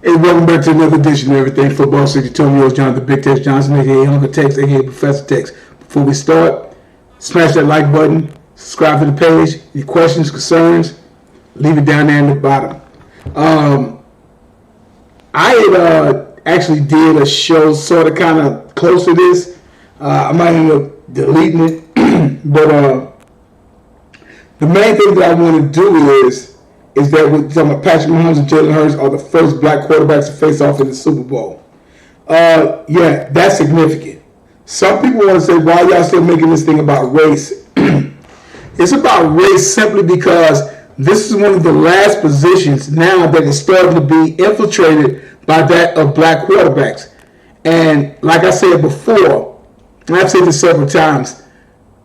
Hey, welcome back to another edition of Everything Football. 62 Yours, Jonathan Big Tex Johnson, aka Uncle Tex, aka Professor Tex. Before we start, smash that like button, subscribe to the page. Any questions, concerns, leave it down there in the bottom. I had actually did a show sort of kind of close to this. I might end up deleting it, but the main thing that I want to do is that we're talking about Patrick Mahomes and Jalen Hurts are the first black quarterbacks to face off in the Super Bowl. Yeah, that's significant. Some people want to say, why y'all still making this thing about race? It's about race simply because this is one of the last positions now that is starting to be infiltrated by that of black quarterbacks. And like I said before, and I've said this several times,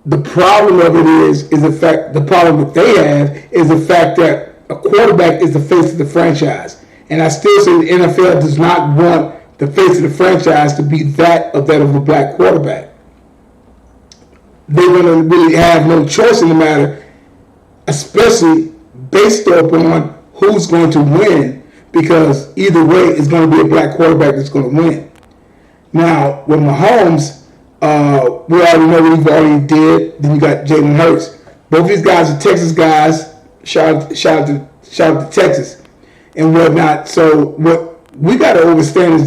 the problem of it is the problem that they have is the fact that a quarterback is the face of the franchise. And I still say the NFL does not want the face of the franchise to be that of a black quarterback. They're going to really have no choice in the matter, especially based upon who's going to win, because either way it's going to be a black quarterback that's going to win. Now, with Mahomes, we already know what he already did. Then you got Jalen Hurts. Both these guys are Texas guys. Shout out to Texas and whatnot. So what we got to understand is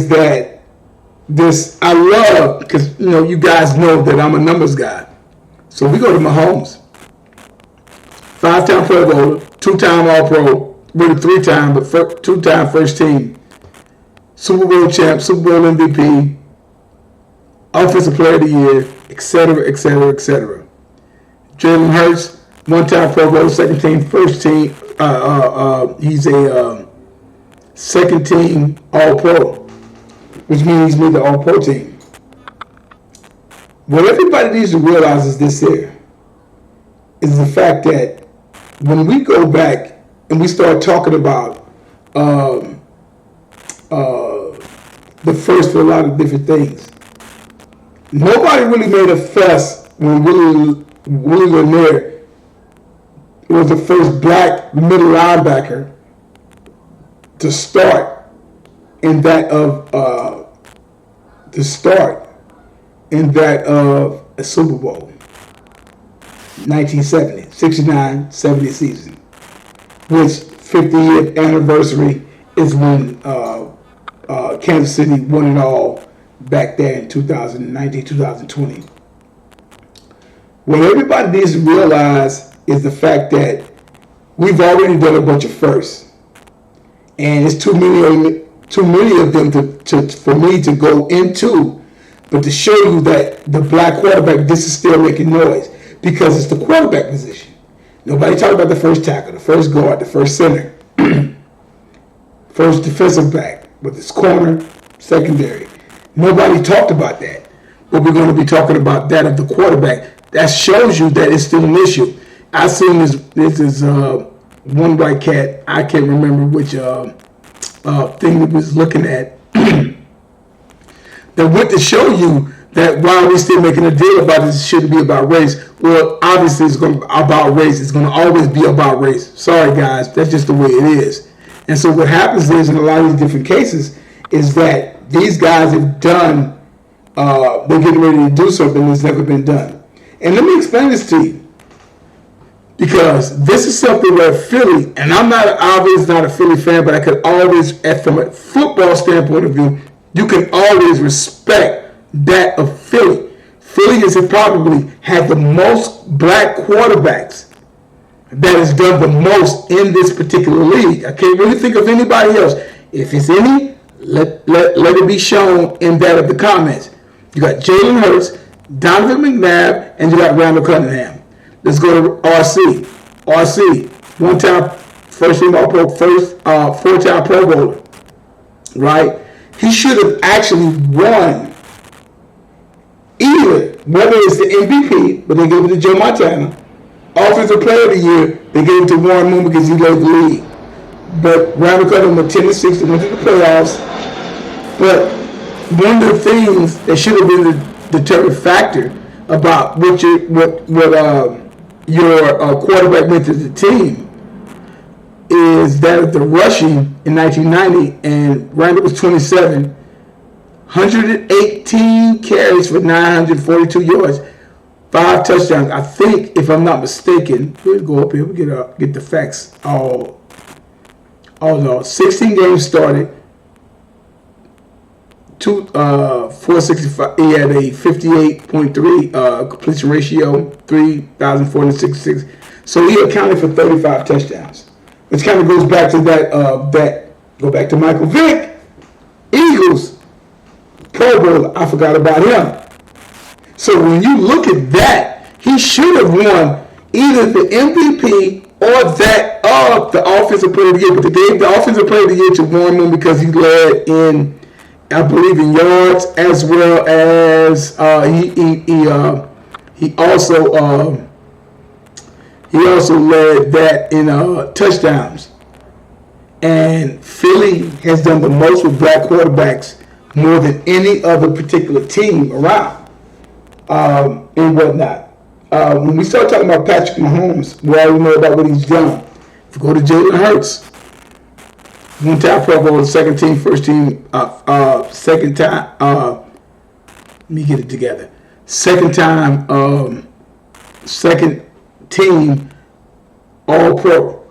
that this I love, because you guys know that I'm a numbers guy. So we go to Mahomes, 5-time Pro Bowler, 2-time All-Pro, really 3-time, but 2-time first team, Super Bowl champ, Super Bowl MVP, Offensive Player of the Year, etc., etc., etc. Jalen Hurts, 1-time Pro Bowl, second team, first team. He's a second team All-Pro, which means he's made the All-Pro team. What everybody needs to realize is this here, is the fact that when we go back and we start talking about the first of a lot of different things, nobody really made a fuss when Willie Lanier was the first black middle linebacker to start in that of a Super Bowl, 1970, 69-70 season, which 50th anniversary is when Kansas City won it all back there in 2019, 2020. What everybody needs to realize is the fact that we've already done a bunch of firsts, and it's too many of them for me to go into, but to show you that the black quarterback, this is still making noise because it's the quarterback position. Nobody talked about the first tackle, the first guard, the first center, first defensive back, with his corner, secondary. Nobody talked about that, but we're going to be talking about that of the quarterback. That shows you that it's still an issue. I seen this is one white cat. I can't remember which thing it was looking at. That went to show you that while we're still making a deal about this, it shouldn't be about race. Well, obviously it's going to be about race. It's going to always be about race. Sorry, guys. That's just the way it is. And so what happens is, in a lot of these different cases, is that these guys have done, they're getting ready to do something that's never been done. And let me explain this to you. Because this is something where Philly, and I'm obviously not a Philly fan, but I could always, from a football standpoint of view, you can always respect that of Philly. Philly has probably had the most black quarterbacks that has done the most in this particular league. I can't really think of anybody else. If it's any, let it be shown in that of the comments. You got Jalen Hurts, Donovan McNabb, and you got Randall Cunningham. Let's go to RC. RC, 1-time first team All-Pro, 4-time Pro Bowler. Right? He should have actually won either, whether it's the MVP, but they gave it to Joe Montana, Offensive Player of the Year, they gave it to Warren Moon because he led the league. But Randall Cunningham went 10-6, they went to the playoffs. But one of the things that should have been the determinant factor about what your quarterback meant to the team is that of the rushing in 1990, and Randall was 27, 118 carries for 942 yards, 5 touchdowns. I think, if I'm not mistaken, we'll go up here. We get the facts all. 16 games started. 465. He had a 58.3 completion ratio, 3,466. So he accounted for 35 touchdowns, which kind of goes back to that. Go back to Michael Vick, Eagles, Pro Bowl. I forgot about him. So when you look at that, he should have won either the MVP or that of the offensive player of the year. But they gave the offensive player of the year to Warren because he led in, I believe, in yards, as well as he also led that in touchdowns. And Philly has done the most with black quarterbacks, more than any other particular team around, and whatnot. When we start talking about Patrick Mahomes, we already know about what he's done. If you go to Jalen Hurts, one-time Pro Bowl, second team, first team, second time. Let me get it together. Second time, second team, All-Pro,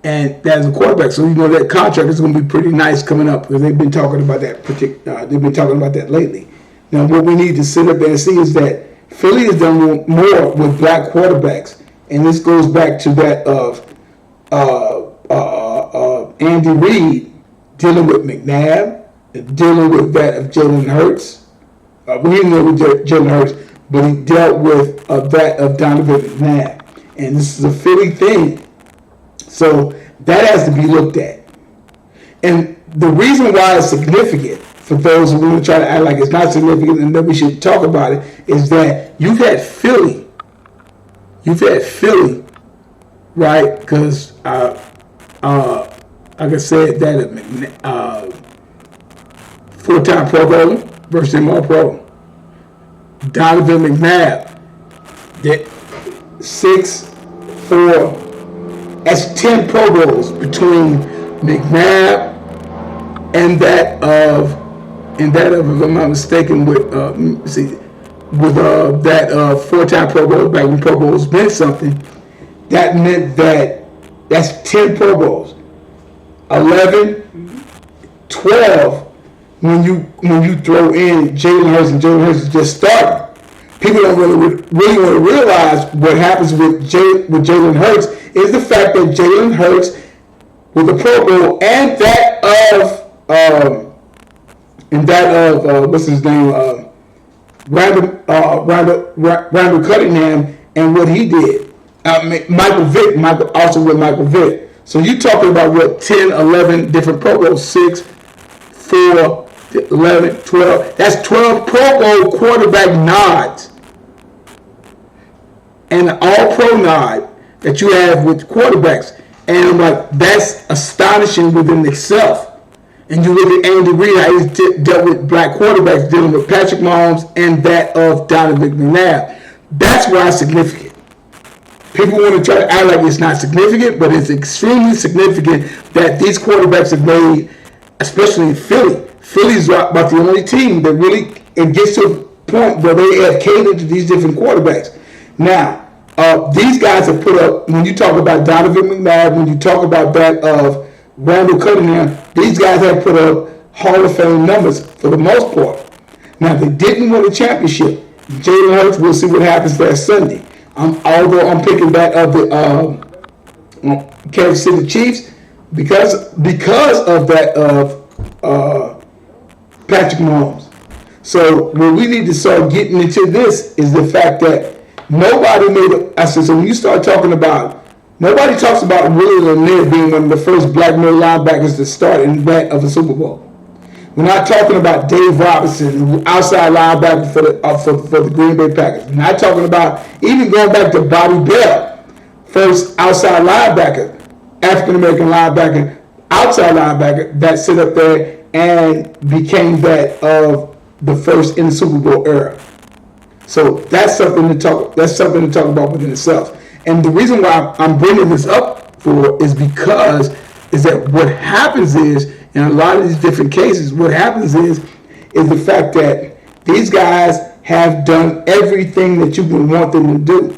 and that's a quarterback. So you know that contract is going to be pretty nice coming up because they've been talking about that. They've been talking about that lately. Now, what we need to sit up there and see is that Philly has done more with black quarterbacks, and this goes back to that of Andy Reid dealing with McNabb, dealing with that of Jalen Hurts. We didn't know with Jalen Hurts, but he dealt with that of Donovan McNabb. And this is a Philly thing. So that has to be looked at. And the reason why it's significant, for those who want to try to act like it's not significant and that we should talk about it, is that you've had Philly, right? Because like I said, that 4-time Pro Bowler versus them All-Pro. Donovan McNabb, that 6'4", that's 10 Pro Bowls between McNabb and that of, if I'm not mistaken, with that 4-time Pro Bowl, back when Pro Bowls meant something. That meant that's 10 Pro Bowls. 11, 12, when you throw in Jalen Hurts, and Jalen Hurts is just starting. People don't really want to realize what happens with Jalen Hurts is the fact that Jalen Hurts with the Pro Bowl and that of what's his name, Randall Cunningham, and what he did. Michael Vick, also with Michael Vick. So you're talking about what, 10, 11 different Pro Bowls, 6, 4, 11, 12. That's 12 Pro Bowl quarterback nods. And an All-Pro nod that you have with quarterbacks. And I'm like, that's astonishing within itself. And you look at Andy Reid, how he's dealt with black quarterbacks, dealing with Patrick Mahomes and that of Donovan McNabb. That's why it's significant. People want to try to act like it's not significant, but it's extremely significant that these quarterbacks have made, especially in Philly. Philly's about the only team that really gets to a point where they have catered to these different quarterbacks. Now, these guys have put up, when you talk about Donovan McNabb, when you talk about that of Randall Cunningham, these guys have put up Hall of Fame numbers for the most part. Now, they didn't win a championship. Jalen Hurts, we'll see what happens there Sunday. Although I'm picking back of the Kansas City Chiefs because of that of Patrick Mahomes. So what we need to start getting into this is the fact that nobody so when you start talking about, nobody talks about Willie Lanier being one of the first black male linebackers to start in that of a Super Bowl. We're not talking about Dave Robinson, outside linebacker for the Green Bay Packers. We're not talking about even going back to Bobby Bell, first outside linebacker, African-American linebacker, outside linebacker that sit up there and became that of the first in the Super Bowl era. So that's something to talk about within itself. And the reason why I'm bringing this up for is because is that what happens is, in a lot of these different cases, what happens is the fact that these guys have done everything that you would want them to do.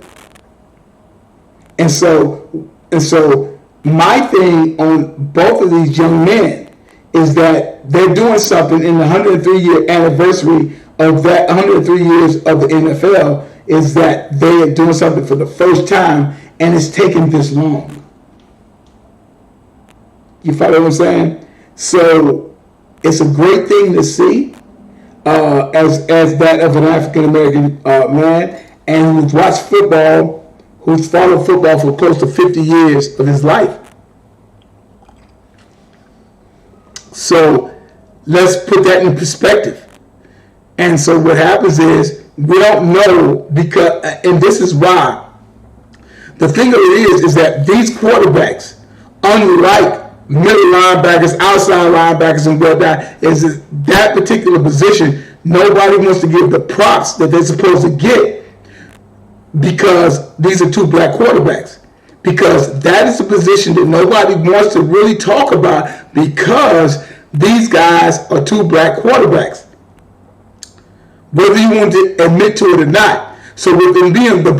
And so my thing on both of these young men is that they're doing something in the 103-year anniversary of that 103 years of the NFL, is that they are doing something for the first time, and it's taken this long. You follow what I'm saying? So it's a great thing to see as that of an African American man, and who's watched football, who's followed football for close to 50 years of his life. So let's put that in perspective. And so what happens is, we don't know, because, and this is why, the thing of it is that these quarterbacks, unlike middle linebackers, outside linebackers, and whatnot, is that particular position, nobody wants to give the props that they're supposed to get, because these are two black quarterbacks. Because that is a position that nobody wants to really talk about, because these guys are two black quarterbacks, whether you want to admit to it or not. So with them being the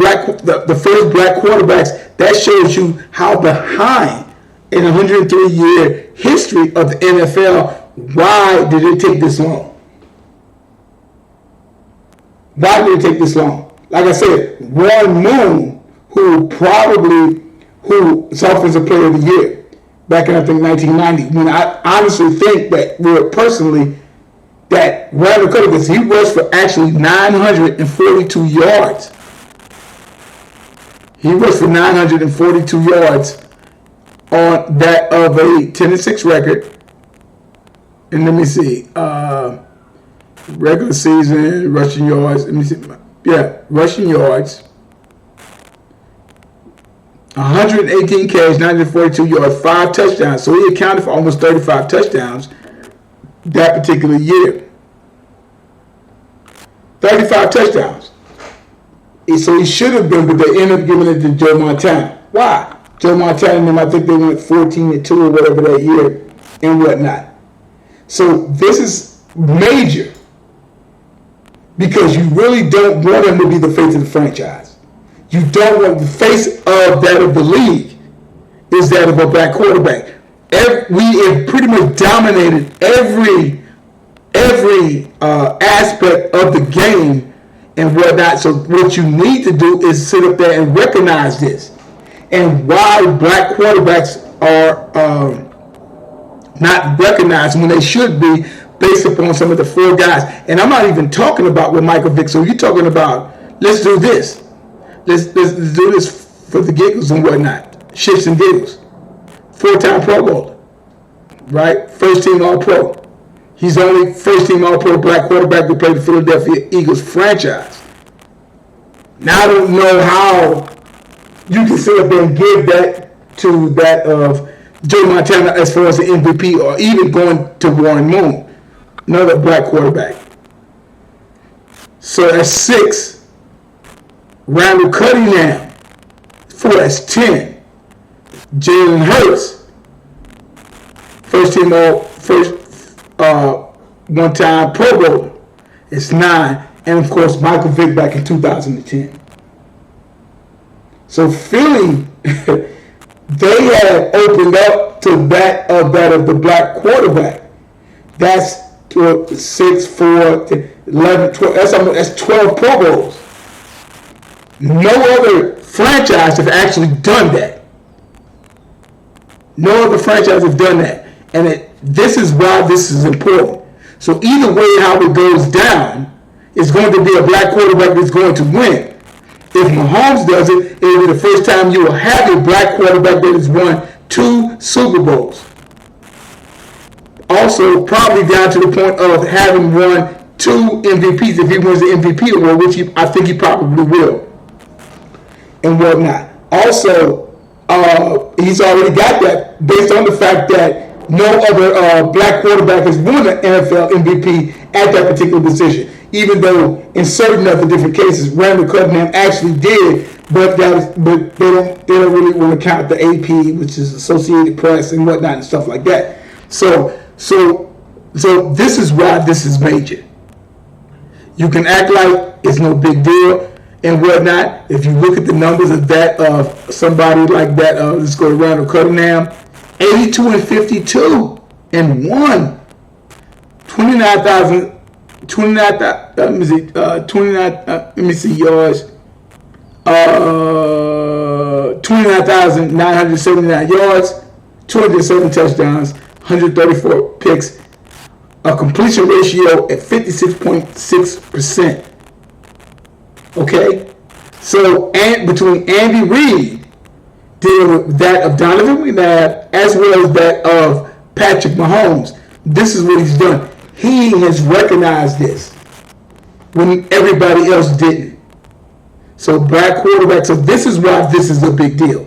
first black quarterbacks, that shows you how behind in 103-year history of the NFL, why did it take this long? Why did it take this long? Like I said, Warren Moon, who's Offensive Player of the Year back in, I think, 1990, when I honestly think that that Randall Cunningham, he rushed for actually 942 yards. He rushed for 942 yards on that of a 10-6 record. And let me see, regular season rushing yards. Let me see, rushing yards. 118 carries, 942 yards, 5 touchdowns. So he accounted for almost 35 touchdowns that particular year. 35 touchdowns. So he should have been, but they ended up giving it to Joe Montana. Why? Joe Montana and them, I think they went 14-2 or whatever that year and whatnot. So this is major, because you really don't want him to be the face of the franchise. You don't want the face of the league is that of a black quarterback. We have pretty much dominated every aspect of the game and whatnot. So what you need to do is sit up there and recognize this, and why black quarterbacks are not recognized when they should be, based upon some of the four guys. And I'm not even talking about with Michael Vick. So you're talking about, let's do this. Let's do this for the giggles and whatnot. Shits and giggles. 4-time Pro Bowler. Right? First team All-Pro. He's the only first team All-Pro black quarterback to play the Philadelphia Eagles franchise. Now I don't know how you can sit up there and give that to that of Joe Montana as far as the MVP, or even going to Warren Moon, another black quarterback. So that's 6. Randall Cunningham, 4, that's 10. Jalen Hurts, one-time Pro Bowler, it's 9. And of course, Michael Vick back in 2010. So Philly, they have opened up to that of the black quarterback. That's 6, 4, 11, 12. That's 12 Pro Bowls. No other franchise have actually done that. No other franchise have done that. And this is why this is important. So either way how it goes down, it's going to be a black quarterback that's going to win. If Mahomes does it, it will be the first time you will have a black quarterback that has won 2 Super Bowls. Also, probably down to the point of having won 2 MVPs if he wins the MVP award, which I think he probably will, and whatnot. Also, he's already got that based on the fact that no other black quarterback has won an NFL MVP at that particular position. Even though in certain other different cases, Randall Cunningham actually did but they don't really want to count the AP, which is Associated Press and whatnot and stuff like that. So this is why this is major. You can act like it's no big deal and whatnot. If you look at the numbers of that of somebody like that, let's go to Randall Cunningham, 82-52 and 1, 29,000. 29,000. Let me see. 29. Let me see yards. 29,979 yards, 207 touchdowns, 134 picks, a completion ratio at 56.6%. Okay, so and between Andy Reid, dealing with that of Donovan McNabb, as well as that of Patrick Mahomes, this is what he's done. He has recognized this when everybody else didn't. So black quarterback. So this is why this is a big deal.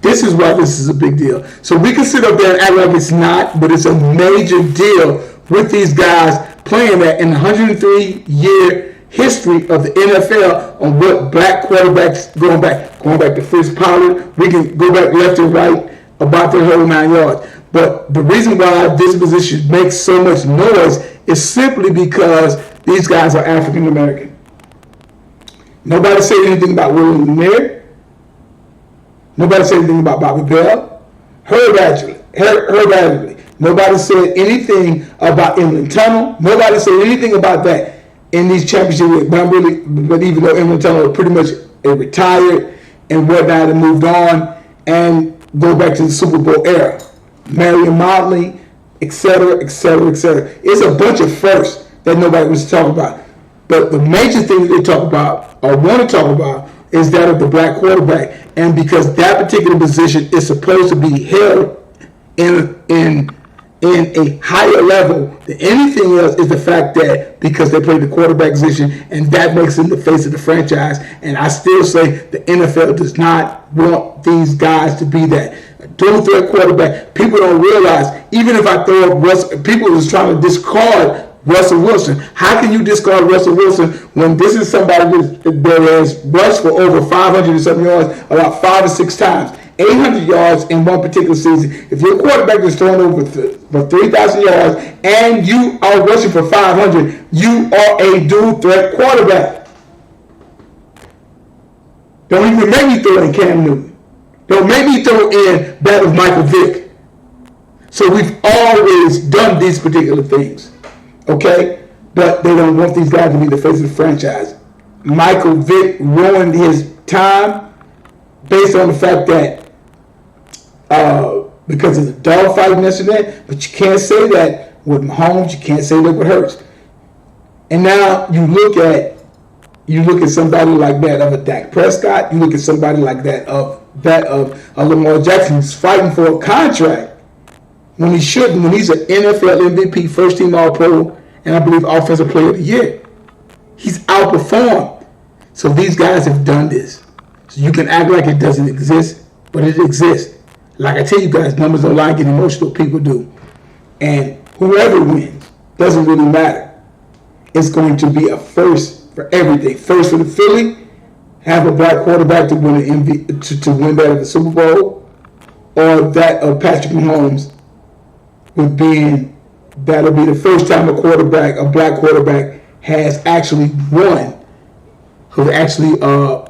This is why this is a big deal. So we can sit up there and act like it's not, but it's a major deal with these guys playing that in the 103-year history of the NFL on what black quarterbacks going back to Fritz Pollard. We can go back left and right about their whole 9 yards. But the reason why this position makes so much noise is simply because these guys are African American. Nobody said anything about William Lemire. Nobody said anything about Bobby Bell. Herb Adderley. Nobody said anything about Emlyn Tunnel. Nobody said anything about that in these championship games. But even though Emlyn Tunnel pretty much retired and whatnot and moved on and go back to the Super Bowl era. Marion Motley, etc., etc., etc. It's a bunch of firsts that nobody was talking about. But the major thing that they talk about or want to talk about is that of the black quarterback. And because that particular position is supposed to be held in a higher level than anything else, is the fact that because they play the quarterback position, and that makes them the face of the franchise. And I still say the NFL does not want these guys to be that. Dual threat quarterback, people don't realize, even if I throw up Russell, people is trying to discard Russell Wilson. How can you discard Russell Wilson when this is somebody that has rushed for over 500 and something yards about 5 or 6 times, 800 yards in one particular season? If your quarterback is throwing over for 3,000 yards and you are rushing for 500, you are a dual threat quarterback. Don't even make me throw in Cam Newton. Don't make me throw in that of Michael Vick. So we've always done these particular things. Okay? But they don't want these guys to be the face of the franchise. Michael Vick ruined his time based on the fact that because of the dogfight yesterday, but you can't say that with Mahomes, you can't say that with Hurts. And now you look at somebody like that of a Dak Prescott, you look at somebody like that of Lamar Jackson who's fighting for a contract when he shouldn't, when he's an NFL MVP, first team All-Pro, and I believe Offensive Player of the Year. He's outperformed. So these guys have done this. So you can act like it doesn't exist, but it exists. Like I tell you guys, numbers don't lie, get emotional, people do. And whoever wins, doesn't really matter. It's going to be a first for everything. First for the Philly, have a black quarterback to win to win that of the Super Bowl, or that of Patrick Mahomes, with being that'll be the first time a black quarterback has actually won, who actually won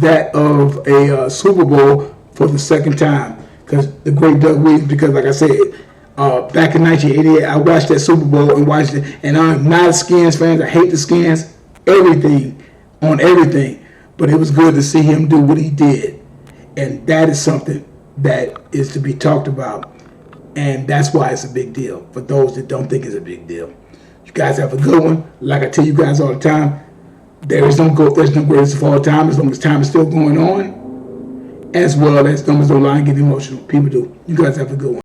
that of a Super Bowl for the second time. Because the great Doug Williams, because like I said, back in 1988, I watched that Super Bowl and watched it, and I'm not a Skins fan. I hate the Skins, everything. But it was good to see him do what he did. And that is something that is to be talked about. And that's why it's a big deal for those that don't think it's a big deal. You guys have a good one. Like I tell you guys all the time, there's no greatest of all time as long as time is still going on. As well as numbers don't lie and get emotional. People do. You guys have a good one.